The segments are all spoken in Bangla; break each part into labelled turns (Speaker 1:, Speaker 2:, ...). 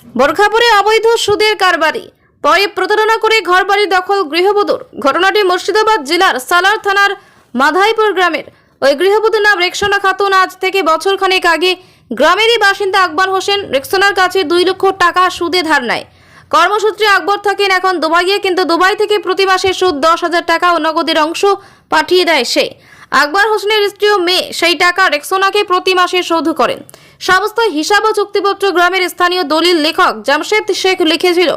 Speaker 1: বোরখাপুরে অবৈধ সুদের কারবারি, পরে প্রতারণা করে ঘরবাড়ি দখল গৃহবধূর। ঘটনাটি মুর্শিদাবাদ জেলার সালার থানার মাধাইপুর গ্রামের। ওই গৃহবধূর নাম রেক্সোনা খাতুন। আজ থেকে বছর খানেক আগে গ্রামেরই বাসিন্দা আকবর হোসেন রেক্সোনার কাছে 2 লক্ষ টাকা সুদে ধার নেয়। কর্মসূত্রে আকবর থাকেন এখন দুবাইয়ে, কিন্তু দুবাই থেকে প্রতি মাসে সুদ 10,000 টাকা ও নগদের অংশ পাঠিয়ে দেয় সে। আকবর হোসেনের স্ত্রী ও মেয়ে সেই টাকা রেক্সোনাকে প্রতি মাসে শোধ করেন। সমস্ত হিসাব ও চুক্তিপত্র গ্রামের স্থানীয় দলিল লেখক জামশেদ শেখ লিখেছিল,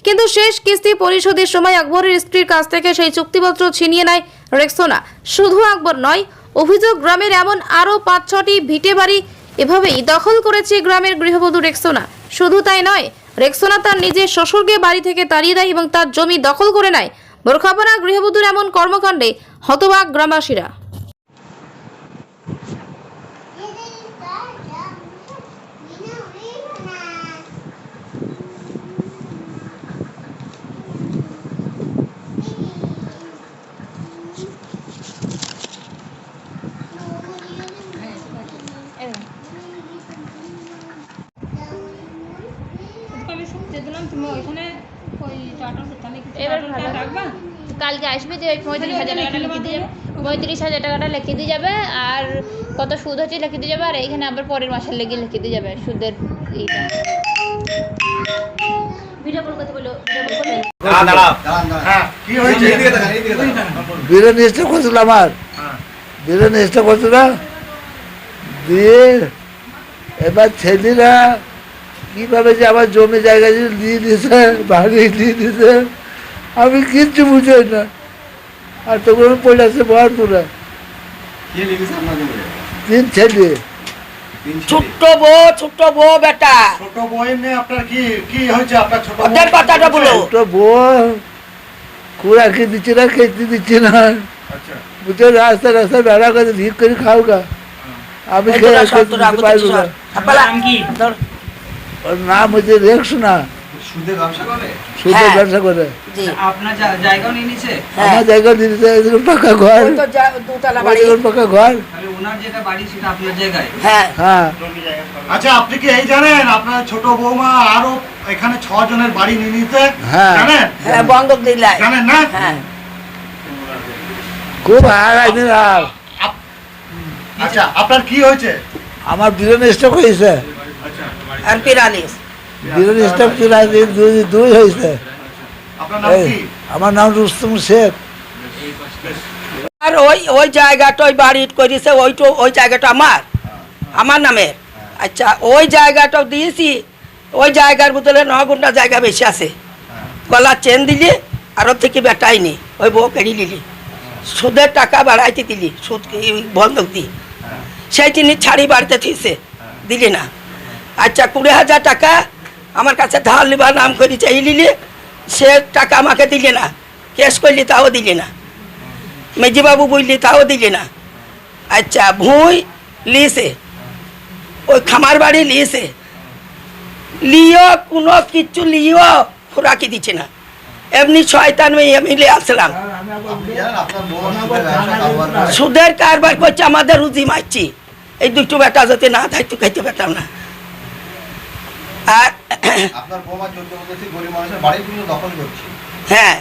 Speaker 1: কিন্তু শেষ কিস্তি পরিশোধের সময় আকবরের স্ত্রীর কাছ থেকে সেই চুক্তিপত্র ছিনিয়ে নেয় রেক্সোনা। শুধু আকবর নয়, অভিযোগ গ্রামের এমন আরও 5-6টি ভিটে বাড়ি এভাবেই দখল করেছে গ্রামের গৃহবধূ রেক্সোনা। শুধু তাই নয়, রেক্সোনা তার নিজের শ্বশুরকে বাড়ি থেকে তাড়িয়ে দেয় এবং তার জমি দখল করে নেয়। বোরখাপরা গৃহবধূর এমন কর্মকাণ্ডে হতবাক গ্রামবাসীরা।
Speaker 2: কালকে আসবে যে 35,000 টাকাটা লিখে দিয়ে যাবে, 35,000 টাকাটা লিখে দিয়ে যাবে, আর কত সুদ হচ্ছে লিখে দিয়ে যাবে, আর এইখানে আবার পরের মাসের লেগে লিখে দিয়ে যাবে সুদের এইটা। ভিডিও কল করতে বলো,
Speaker 3: বিরিয়ানি স্টক করছিল আমার, বিরিয়ানি স্টক করছিল দিয়ে এবার ছেলেরা কিভাবে যে আমার জমি জায়গা দিয়ে দিয়েছে, বাড়ি দিয়ে দিয়েছে, আমি কিচ্ছু বুঝাই না। আর তখন পড়ে আছে বহরপুরে 3 ছেলে।
Speaker 4: ছোট্ট বউ বেটা,
Speaker 5: ছোট বউয়ের নিয়ে আপনার কি হয়েছে? আপনার ছোট
Speaker 4: ওদের কথাটা বলো।
Speaker 3: ছোট বউ কুড়া খেয়ে দিচ্ছে না, খেতে দিচ্ছে না,
Speaker 5: আচ্ছা
Speaker 3: বুঝে রাস্তা রাস্তা বেড়া করে ভিক করে খাও গা। আমি খেয়ে পারবো না। ওর নাম হচ্ছে রেক্সোনা।
Speaker 5: সুদের ব্যবসা করে?
Speaker 3: সুদের ব্যবসা করে।
Speaker 6: আপনার জায়গাও নিয়ে নিছে?
Speaker 3: আমার জায়গা দিতে পাকা ঘর, পাকা ঘর।
Speaker 6: তাহলে ওনার যেটা বাড়ি সেটা আপনার জায়গায়?
Speaker 4: হ্যাঁ
Speaker 3: হ্যাঁ।
Speaker 5: আচ্ছা, আপনি কি এই জানেন আপনার ছোট বৌমা আরো এখানে 6 জনের বাড়ি নিয়ে নিতে?
Speaker 3: হ্যাঁ।
Speaker 5: জানেন?
Speaker 4: হ্যাঁ, বন্ধক দিলাই।
Speaker 5: জানেন না?
Speaker 4: হ্যাঁ।
Speaker 3: খুব হারাই দিলাম।
Speaker 5: আচ্ছা, আপনার কি হয়েছে?
Speaker 3: আমার বিরিয়ানি স্টক হয়েছে,
Speaker 4: আর 43।
Speaker 3: বিরিয়ানি স্টক দুই হয়েছে।
Speaker 5: আপনার নাম কি?
Speaker 3: আমার নাম রুস্তম শেখ।
Speaker 4: আর ওই জায়গাটা ওই বাড়ি করেছে, ওই জায়গাটা আমার নামে। আচ্ছা, ওই জায়গাটাও দিয়েছি। ওই জায়গার বদলে 9 গুণটা জায়গা বেশি আছে। গলার চেন দিলি, আর ওর থেকে বেটাইনি, ওই বউ কেড়ে নিলি, সুদের টাকা বাড়াইতে দিলি, সুদ বন্ধক দি, সেই জিনিস ছাড়ি বাড়িতে থিসে দিলি না। আচ্ছা, 20,000 টাকা আমার কাছে ধার লিবার নাম করে চাই নিলি, সে টাকা আমাকে দিলি না। কেস করলি তাও দিলি না, মেজিবাবু বললি তাও দিলি না। আচ্ছা, ভুঁই লিসে, ওই খামার বাড়ি লিসে, লিও কোনো কিচ্ছু লিও খোরাকি দিচ্ছে না। এমনি শয়তান মেয়ে মিলে আসলাম,
Speaker 5: আপনি জানেন আপনার বৌমা সুদের ব্যবসা কারবার করে?
Speaker 4: সুদের কারবার করছে, আমাদের রুজি মারছি। এই দুটো বেটা যদি না থাকতো খাইতে পেতাম না। আর
Speaker 5: আপনার বৌমা 14 বছর গরিব মানুষের বাড়িগুলো দখল করছে।
Speaker 4: হ্যাঁ,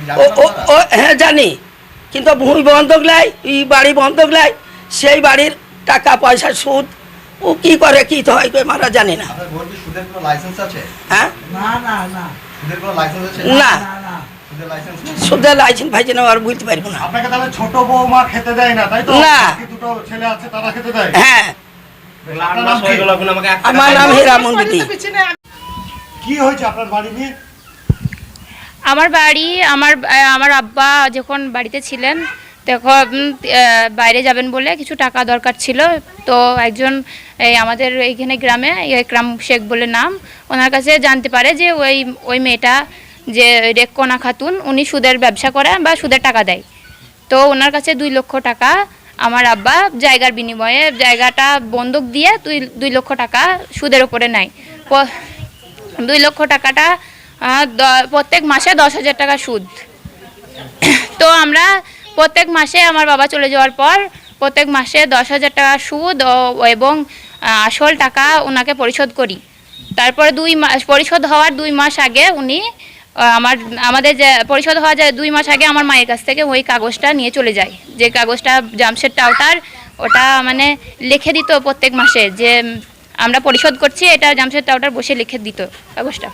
Speaker 5: জানেন আপনারা?
Speaker 4: হ্যাঁ জানি, কিন্তু ভূমি বন্ধক লাই, বাড়ি বন্ধক লাই, সেই বাড়ির টাকা পয়সা সুদ ও কি করে কি তো হয় মারা জানি না।
Speaker 5: আপনার বউর কি সুদের কোনো লাইসেন্স আছে?
Speaker 4: হ্যাঁ,
Speaker 5: সুদের কোনো লাইসেন্স আছে?
Speaker 4: না,
Speaker 5: সুদের লাইসেন্স নেই।
Speaker 4: সুদের লাইসেন্স ভাইছে না, আর বুঝতে পারবো না।
Speaker 5: আপনাকে তাহলে ছোট বৌমা খেতে দেয় না, তাই তো?
Speaker 4: না।
Speaker 5: বাকি দুটো ছেলে আছে, তারা খেতে দেয়?
Speaker 4: হ্যাঁ,
Speaker 5: আপনার নাম কি?
Speaker 4: আমার নাম হীরা মন্দির।
Speaker 5: কি হয়েছে আপনার বাড়ি নিয়ে?
Speaker 2: আমার বাড়ি, আমার আব্বা যখন বাড়িতে ছিলেন তখন বাইরে যাবেন বলে কিছু টাকা দরকার ছিল। তো একজন আমাদের এইখানে গ্রামে একরাম শেখ বলে নাম, ওনার কাছে জানতে পারে যে ওই মেয়েটা যে রেক্সোনা খাতুন, উনি সুদের ব্যবসা করে বা সুদের টাকা দেয়। তো ওনার কাছে 2 লক্ষ টাকা আমার আব্বা জায়গার বিনিময়ে জায়গাটা বন্ধক দিয়ে 2 লক্ষ টাকা সুদের ওপরে নেয়। 2 লক্ষ টাকাটা প্রত্যেক মাসে 10,000 টাকা সুদ। তো আমরা প্রত্যেক মাসে আমার বাবা চলে যাওয়ার পর প্রত্যেক মাসে 10,000 টাকা সুদ এবং আসল টাকা ওনাকে পরিশোধ করি। তারপরে 2 মাস পরিশোধ হওয়ার 2 মাস আগে উনি আমাদের যে পরিশোধ হওয়া যায় 2 মাস আগে আমার মায়ের কাছ থেকে ওই কাগজটা নিয়ে চলে যায়, যে কাগজটা জামশেদ টাউটার ওটা মানে লিখে দিত প্রত্যেক মাসে যে আমরা পরিশোধ করছি, এটা জামশেদ টাউটার বসে লিখে দিত কাগজটা।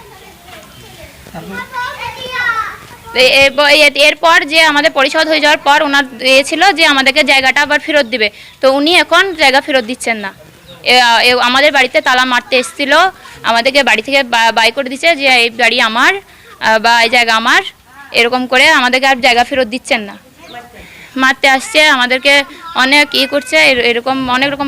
Speaker 2: এরপর যে আমাদের পরিশোধ হয়ে যাওয়ার পর ওনার ছিল যে আমাদেরকে জায়গাটা আবার ফেরত দিবে, তো উনি এখন জায়গা ফেরত দিচ্ছেন না। আমাদের বাড়িতে তালা মারতে এসেছিল, আমাদেরকে বাড়ি থেকে বাই করে দিচ্ছে যে এই বাড়ি আমার বা এই জায়গা আমার, এরকম করে আমাদেরকে আর জায়গা ফেরত দিচ্ছেন না, মারতে আসছে আমাদেরকে, অনেক করছে, এরকম অনেক রকম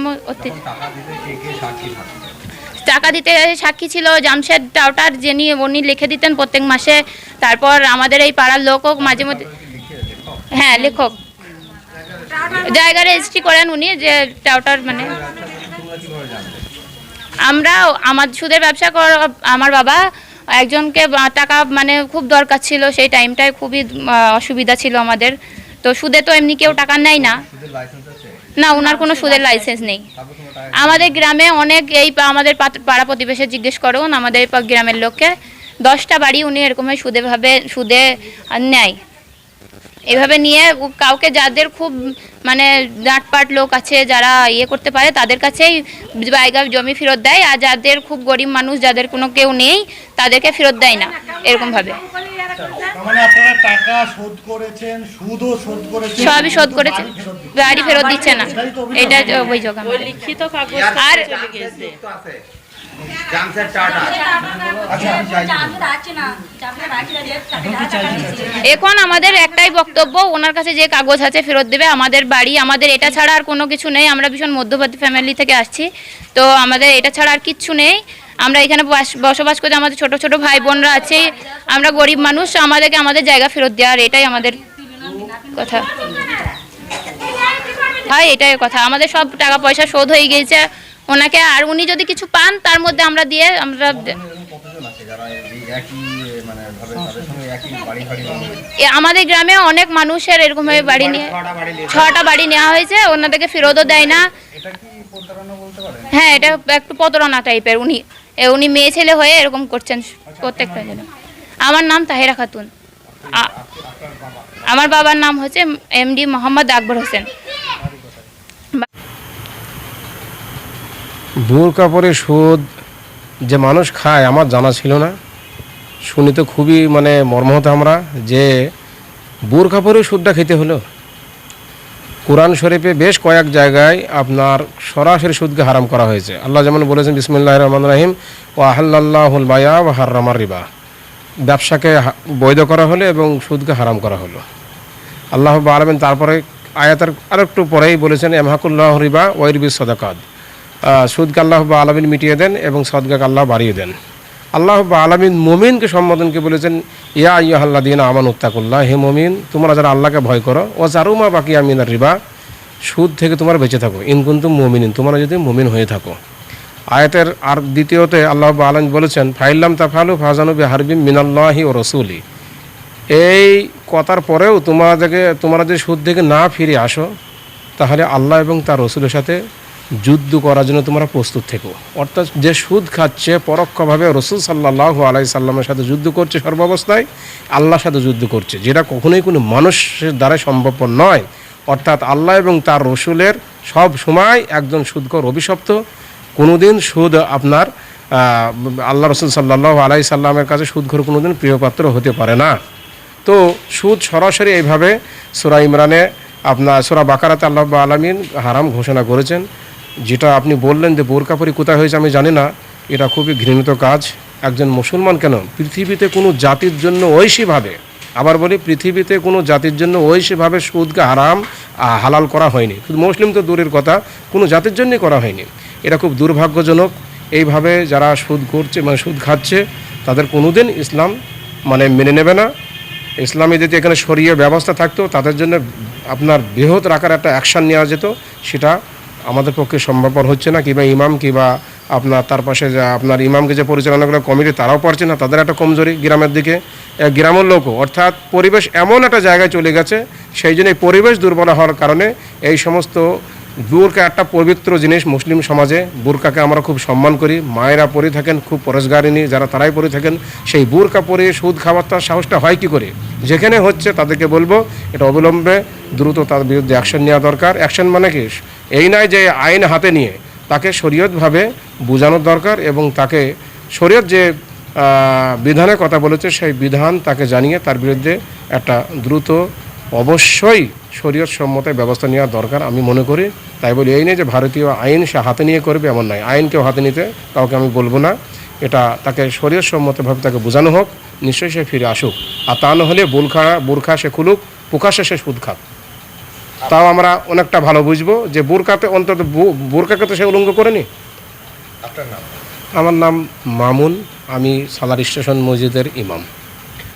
Speaker 2: টাকা দিতে সাক্ষী ছিল জামশেদ টাউটার, যিনি উনি লিখে দিতেন প্রত্যেক মাসে। তারপর আমাদের এই পাড়ার লোকও মাঝে মধ্যে, হ্যাঁ লেখক, জায়গা রেজিস্ট্রি করেন উনি, যে টাউটার মানে আমরা আমার সুদের ব্যবসা আমার বাবা একজনকে টাকা মানে খুব দরকার ছিল, সেই টাইমটায় খুবই অসুবিধা ছিল আমাদের, তো সুদে তো এমনি কেউ টাকা নেয় না, না ওনার কোনো সুদের লাইসেন্স নেই। আমাদের গ্রামে অনেক আমাদের পাড়া প্রতিবেশী জিজ্ঞেস করুন আমাদের গ্রামের লোককে, 10টা বাড়ি উনি এরকমই সুদে নেয়। এভাবে নিয়ে কাউকে যাদের খুব মানে ডাঁটপাট লোক আছে যারা করতে পারে তাদের কাছেই জায়গা জমি ফেরত দেয়, আর যাদের খুব গরিব মানুষ যাদের কোনো কেউ নেই তাদেরকে ফেরত দেয় না, এরকমভাবে।
Speaker 5: মানে আপনারা টাকা শোধ করেছেন, সুদও শোধ করেছেন,
Speaker 2: সবই শোধ করেছে, বাড়ি ফেরত দিচ্ছে না, এটা অভিযোগ আমাদের।
Speaker 7: লিখিত কাগজ
Speaker 2: আর
Speaker 7: চলে গেছে।
Speaker 2: এখন আমাদের একটাই বক্তব্য, ওনার কাছে যে কাগজ আছে ফেরত দেবে, আমাদের বাড়ি আমাদের এটা ছাড়া আর কোনো কিছু নেই, আমরা ভীষণ মধ্যবিত্ত ফ্যামিলি থেকে আসছি, তো আমাদের এটা ছাড়া আর কিচ্ছু নেই। আমরা এখানে বসবাস করি, আমাদের ছোট ছোট ভাই বোনরা আছে, আমরা গরিব মানুষ, আমাদেরকে আমাদের জায়গা ফেরত দেওয়ার এটাই আমাদের কথা। হ্যাঁ এটাই কথা, আমাদের সব টাকা পয়সা শোধ হয়ে গিয়েছে ওনাকে, আর উনি যদি কিছু পান তার মধ্যে আমরা দিয়ে আমরা আমাদের গ্রামে অনেক মানুষের এরকম বাড়ি নিয়ে 6টা বাড়ি নেওয়া হয়েছে, ওনাদেরকে ফেরতও দেয় না। হ্যাঁ এটা একটু প্রতারণা টাইপের, উনি মেয়ে ছেলে হয়ে এরকম করছেন প্রত্যেকটা জন্য। আমার নাম তাহেরা খাতুন, আমার বাবার নাম হচ্ছে MD মোহাম্মদ আকবর হোসেন।
Speaker 8: বোরকা পরে সুদ যে মানুষ খায় আমার জানা ছিল না, শুনি তো খুবই মানে মর্মাহত আমরা, যে বোরকা পরে সুদটা খেতে হলো। কোরআন শরীফে বেশ কয়েক জায়গায় আপনার সরাসরি সুদকে হারাম করা হয়েছে। আল্লাহ যেমন বলেছেন বিসমিল্লাহির রহমানির রহিম ওয়া আহাল্লাল্লাহুল বায়া ওয়া হাররামার রিবা, ব্যবসাকে বৈধ করা হলো এবং সুদকে হারাম করা হলো। আল্লাহ রাব্বুল আলামিন তারপরে আয়াতের আরেকটু পরেই বলেছেন ইয়ামহাকুল্লাহু রিবা ওয়া ইরবিস সাদাকাত, সুদকে আল্লাহ রাব্বুল আলামিন মিটিয়ে দেন এবং সদকাকে আল্লাহ বাড়িয়ে দেন। আল্লাহ রাব্বুল আলামিন মুমিনকে সম্বোধনকে বলেছেন ইয়া আইয়ুহাল্লাযীনা আমানুত্তাকুল্লাহ, হে মুমিন তোমরা যারা আল্লাহকে ভয় করো, ওয়া যারু মা বাকিয়া মিনার রিবা, সুদ থেকে তোমরা বেঁচে থাকো, ইন কুনতুম মুমিনিন, তোমরা যদি মুমিন হয়ে থাকো। আয়াতের আর দ্বিতীয়তে আল্লাহ রাব্বুল আলামিন বলেছেন ফাইল্লাম তাফআলু ফাযানু বিহারবিম মিনাল্লাহি ওয়া রাসূলি, এই কথার পরেও তোমরা যদি সুদ থেকে না ফিরে আসো তাহলে আল্লাহ এবং তার রসুলের সাথে যুদ্ধ করার জন্য তোমরা প্রস্তুত থেকো। অর্থাৎ যে সুদ খাচ্ছে পরোক্ষভাবে রসুল সাল্লাল্লাহু আলাইহি সাল্লামের সাথে যুদ্ধ করছে, সর্বাবস্থায় আল্লাহর সাথে যুদ্ধ করছে, যেটা কখনোই কোনো মানুষের দ্বারা সম্ভবপর নয়। অর্থাৎ আল্লাহ এবং তার রসুলের সব সময় একজন সুদখোর অভিশপ্ত, কোনোদিন সুদ আপনার আল্লাহ রসুল সাল্লাল্লাহু আলাইহি সাল্লামের কাছে সুদখোর কোনোদিন প্রিয়পাত্র হতে পারে না। তো সুদ সরাসরি এইভাবে সূরা ইমরানে আপনার সূরা বাকারাতে আল্লাহ রাব্বুল আলামিন হারাম ঘোষণা করেছেন। যেটা আপনি বললেন যে বোরকা পরে কোথায় হয়েছে আমি জানি না, এটা খুবই ঘৃণিত কাজ। একজন মুসলমান কেন, পৃথিবীতে কোনো জাতির জন্য ঐশীভাবে, আবার বলি পৃথিবীতে কোনো জাতির জন্য ঐশীভাবে সুদকে হালাল করা হয়নি। শুধু মুসলিম তো দূরের কথা, কোনো জাতির জন্যই করা হয়নি। এটা খুব দুর্ভাগ্যজনক। এইভাবে যারা সুদ করছে মানে সুদ খাচ্ছে তাদের কোনোদিন ইসলাম মানে মেনে নেবে না। ইসলামে যদি এখানে শরিয়া ব্যবস্থা থাকতো তাদের জন্য আপনার বৃহৎ আকারে একটা অ্যাকশান নেওয়া যেত, সেটা আমাদের পক্ষে সম্ভবপর হচ্ছে না। কিংবা ইমাম কিংবা আপনার তার পাশে যা আপনার ইমামকে যে পরিচালনা করে কমিটি তারাও পারছে না, তাদের একটা কমজোরি গ্রামের দিকে, গ্রামের লোকও। অর্থাৎ পরিবেশ এমন একটা জায়গায় চলে গেছে, সেই জন্য এই পরিবেশ দুর্বল হওয়ার কারণে এই সমস্ত বোরকা একটা পবিত্র জিনিস মুসলিম সমাজে। বোরকাকে আমরা খুব সম্মান করি, মায়েরা পরে থাকেন, খুব পরেশগারিনী যারা তারাই পরে থাকেন। সেই বোরকা পরে সুদ খাওয়ার তার সাহসটা হয় কী করে? যেখানে হচ্ছে তাদেরকে বলবো এটা অবিলম্বে দ্রুত তার বিরুদ্ধে অ্যাকশন নেওয়া দরকার। অ্যাকশন মানে কি? এই নয় যে আইন হাতে নিয়ে তাকে শরীয়তভাবে বোঝানোর দরকার এবং তাকে শরীয়ত যে বিধানের কথা বলেছে সেই বিধান তাকে জানিয়ে তার বিরুদ্ধে একটা দ্রুত অবশ্যই শরীয়ত সম্মত ব্যবস্থা নেওয়া দরকার আমি মনে করি। তাই বলি এই নেই যে ভারতীয় আইন সে হাতে নিয়ে করবে এমন নয়, আইনকেও হাতে নিতে কাউকে আমি বলবো না। এটা তাকে শরীয়ত সম্মতভাবে তাকে বোঝানো হোক, নিশ্চয়ই সে ফিরে আসুক। আর তা নাহলে বোরখা সে খুলুক, প্রকাশ্যে সে সুদ খাক, তাও আমরা অনেকটা ভালো বুঝবো যে বোরকাতে অন্তত বোরকাকে তো সে উলঙ্গ করেনি।
Speaker 7: আপনার নাম?
Speaker 8: আমার নাম মামুন, আমি সালার স্টেশন মসজিদের ইমাম।